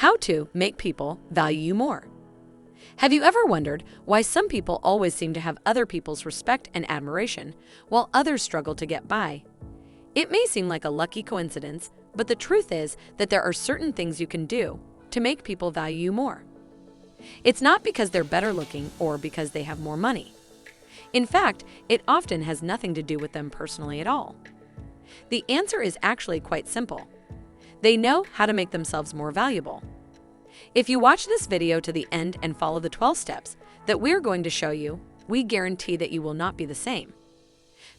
How to make people value you more. Have you ever wondered why some people always seem to have other people's respect and admiration, while others struggle to get by? It may seem like a lucky coincidence, but the truth is that there are certain things you can do to make people value you more. It's not because they're better looking or because they have more money. In fact, it often has nothing to do with them personally at all. The answer is actually quite simple. They know how to make themselves more valuable. If you watch this video to the end and follow the 12 steps that we're going to show you, we guarantee that you will not be the same.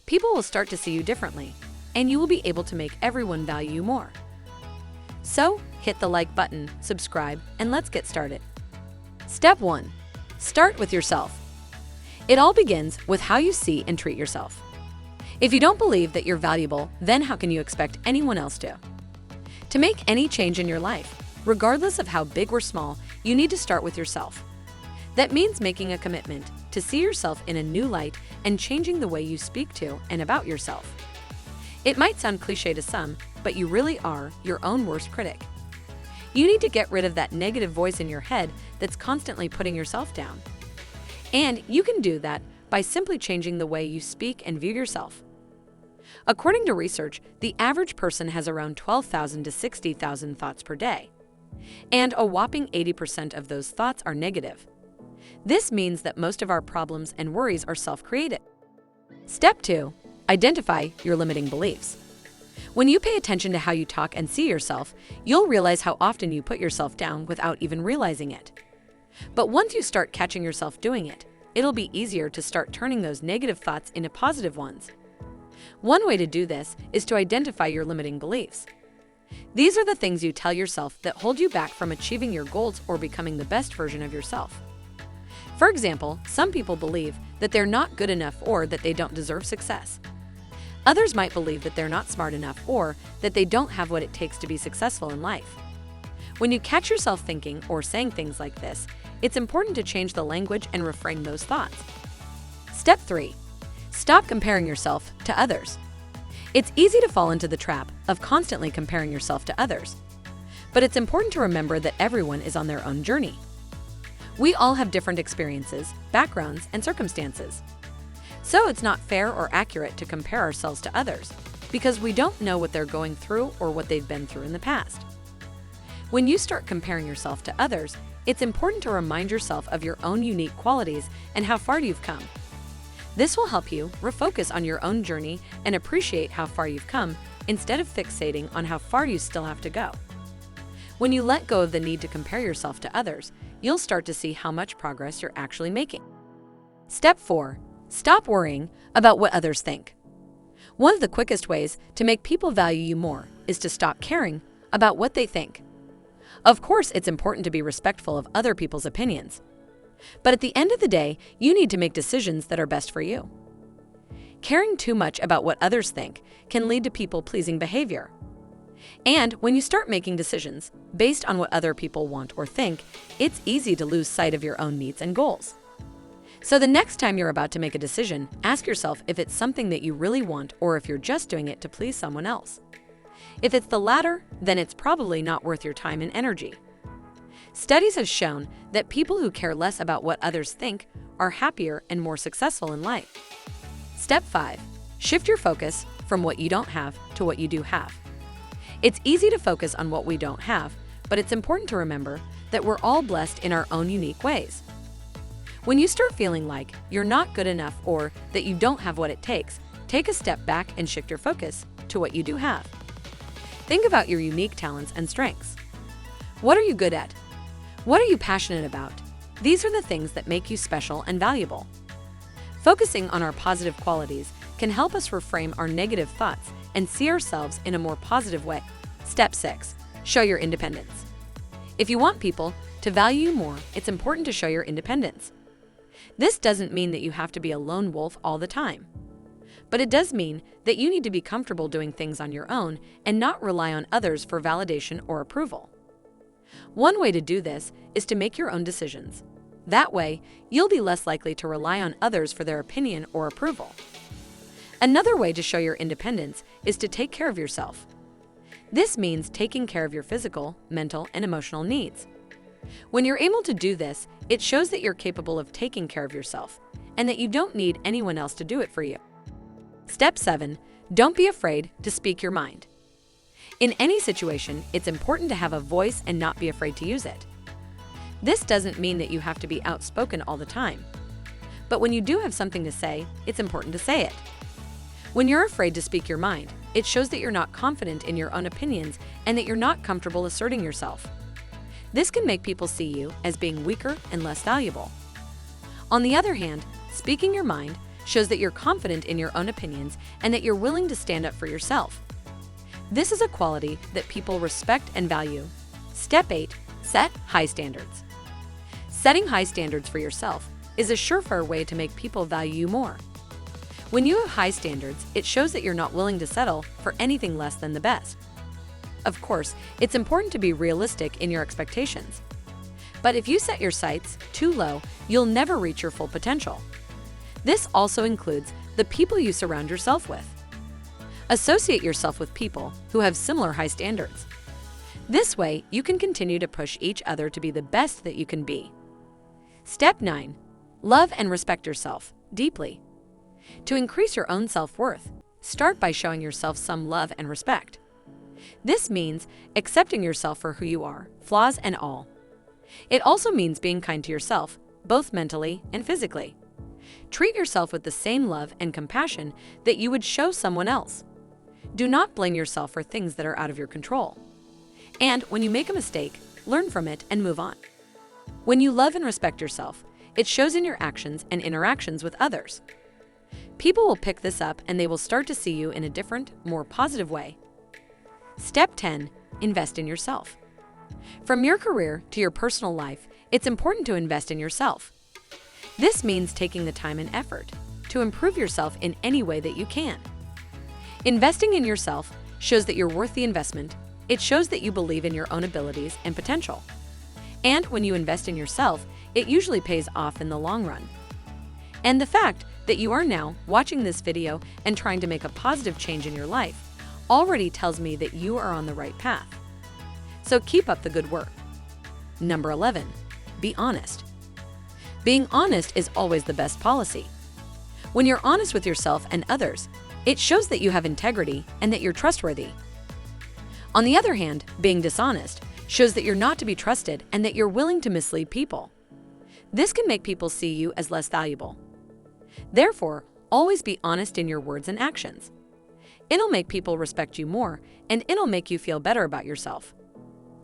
People will start to see you differently, and you will be able to make everyone value you more. So, hit the like button, subscribe, and let's get started. Step 1. Start with yourself. It all begins with how you see and treat yourself. If you don't believe that you're valuable, then how can you expect anyone else to? To make any change in your life, regardless of how big or small, you need to start with yourself. That means making a commitment to see yourself in a new light and changing the way you speak to and about yourself. It might sound cliche to some, but you really are your own worst critic. You need to get rid of that negative voice in your head that's constantly putting yourself down. And you can do that by simply changing the way you speak and view yourself. According to research, the average person has around 12,000 to 60,000 thoughts per day. And a whopping 80% of those thoughts are negative. This means that most of our problems and worries are self-created. Step 2. Identify your limiting beliefs. When you pay attention to how you talk and see yourself, you'll realize how often you put yourself down without even realizing it. But once you start catching yourself doing it, it'll be easier to start turning those negative thoughts into positive ones. One way to do this is to identify your limiting beliefs. These are the things you tell yourself that hold you back from achieving your goals or becoming the best version of yourself. For example, some people believe that they're not good enough or that they don't deserve success. Others might believe that they're not smart enough or that they don't have what it takes to be successful in life. When you catch yourself thinking or saying things like this, it's important to change the language and reframe those thoughts. Step 3. Stop comparing yourself to others. It's easy to fall into the trap of constantly comparing yourself to others. But it's important to remember that everyone is on their own journey. We all have different experiences, backgrounds, and circumstances. So it's not fair or accurate to compare ourselves to others because we don't know what they're going through or what they've been through in the past. When you start comparing yourself to others, it's important to remind yourself of your own unique qualities and how far you've come. This will help you refocus on your own journey and appreciate how far you've come instead of fixating on how far you still have to go. When you let go of the need to compare yourself to others, you'll start to see how much progress you're actually making. Step 4. Stop worrying about what others think. One of the quickest ways to make people value you more is to stop caring about what they think. Of course, it's important to be respectful of other people's opinions. But at the end of the day, you need to make decisions that are best for you. Caring too much about what others think can lead to people-pleasing behavior. And when you start making decisions based on what other people want or think, it's easy to lose sight of your own needs and goals. So the next time you're about to make a decision, ask yourself if it's something that you really want or if you're just doing it to please someone else. If it's the latter, then it's probably not worth your time and energy. Studies have shown that people who care less about what others think are happier and more successful in life. Step 5. Shift your focus from what you don't have to what you do have. It's easy to focus on what we don't have, but it's important to remember that we're all blessed in our own unique ways. When you start feeling like you're not good enough or that you don't have what it takes, take a step back and shift your focus to what you do have. Think about your unique talents and strengths. What are you good at? What are you passionate about? These are the things that make you special and valuable. Focusing on our positive qualities can help us reframe our negative thoughts and see ourselves in a more positive way. Step 6. Show your independence. If you want people to value you more, it's important to show your independence. This doesn't mean that you have to be a lone wolf all the time. But it does mean that you need to be comfortable doing things on your own and not rely on others for validation or approval. One way to do this is to make your own decisions. That way, you'll be less likely to rely on others for their opinion or approval. Another way to show your independence is to take care of yourself. This means taking care of your physical, mental, and emotional needs. When you're able to do this, it shows that you're capable of taking care of yourself and that you don't need anyone else to do it for you. Step 7. Don't be afraid to speak your mind. In any situation, it's important to have a voice and not be afraid to use it. This doesn't mean that you have to be outspoken all the time. But when you do have something to say, it's important to say it. When you're afraid to speak your mind, it shows that you're not confident in your own opinions and that you're not comfortable asserting yourself. This can make people see you as being weaker and less valuable. On the other hand, speaking your mind shows that you're confident in your own opinions and that you're willing to stand up for yourself. This is a quality that people respect and value. Step 8. Set high standards. Setting high standards for yourself is a surefire way to make people value you more. When you have high standards, it shows that you're not willing to settle for anything less than the best. Of course, it's important to be realistic in your expectations. But if you set your sights too low, you'll never reach your full potential. This also includes the people you surround yourself with. Associate yourself with people who have similar high standards. This way, you can continue to push each other to be the best that you can be. Step 9. Love and respect yourself deeply. To increase your own self-worth, start by showing yourself some love and respect. This means accepting yourself for who you are, flaws and all. It also means being kind to yourself, both mentally and physically. Treat yourself with the same love and compassion that you would show someone else. Do not blame yourself for things that are out of your control. And when you make a mistake, learn from it and move on. When you love and respect yourself, it shows in your actions and interactions with others. People will pick this up and they will start to see you in a different, more positive way. Step 10. Invest in yourself. From your career to your personal life, it's important to invest in yourself. This means taking the time and effort to improve yourself in any way that you can. Investing in yourself shows that you're worth the investment. It shows that you believe in your own abilities and potential. And when you invest in yourself, it usually pays off in the long run. And the fact that you are now watching this video and trying to make a positive change in your life already tells me that you are on the right path. So keep up the good work. Number 11. Be honest. Being honest is always the best policy. When you're honest with yourself and others, it shows that you have integrity and that you're trustworthy. On the other hand, being dishonest shows that you're not to be trusted and that you're willing to mislead people. This can make people see you as less valuable. Therefore, always be honest in your words and actions. It'll make people respect you more, and it'll make you feel better about yourself.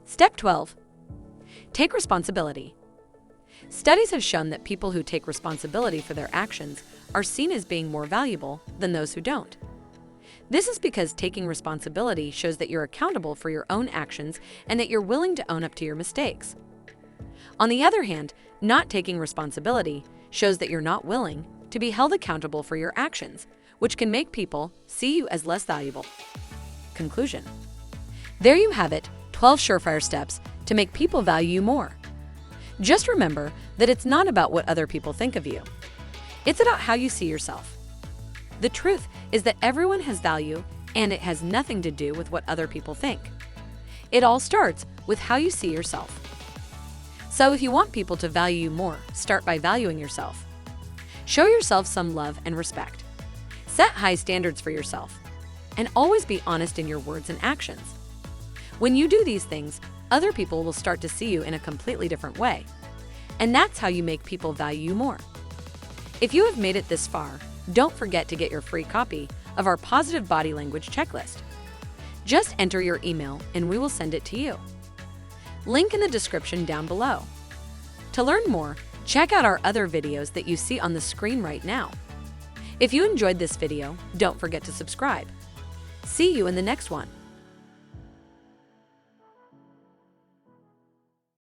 Step 12. Take responsibility. Studies have shown that people who take responsibility for their actions are seen as being more valuable than those who don't. This is because taking responsibility shows that you're accountable for your own actions and that you're willing to own up to your mistakes. On the other hand, not taking responsibility shows that you're not willing to be held accountable for your actions, which can make people see you as less valuable. Conclusion. There you have it, 12 surefire steps to make people value you more. Just remember that it's not about what other people think of you. It's about how you see yourself. The truth is that everyone has value, and it has nothing to do with what other people think. It all starts with how you see yourself. So if you want people to value you more, start by valuing yourself. Show yourself some love and respect. Set high standards for yourself, and always be honest in your words and actions. When you do these things, other people will start to see you in a completely different way. And that's how you make people value you more. If you have made it this far, don't forget to get your free copy of our Positive Body Language Checklist. Just enter your email and we will send it to you. Link in the description down below. To learn more, check out our other videos that you see on the screen right now. If you enjoyed this video, don't forget to subscribe. See you in the next one.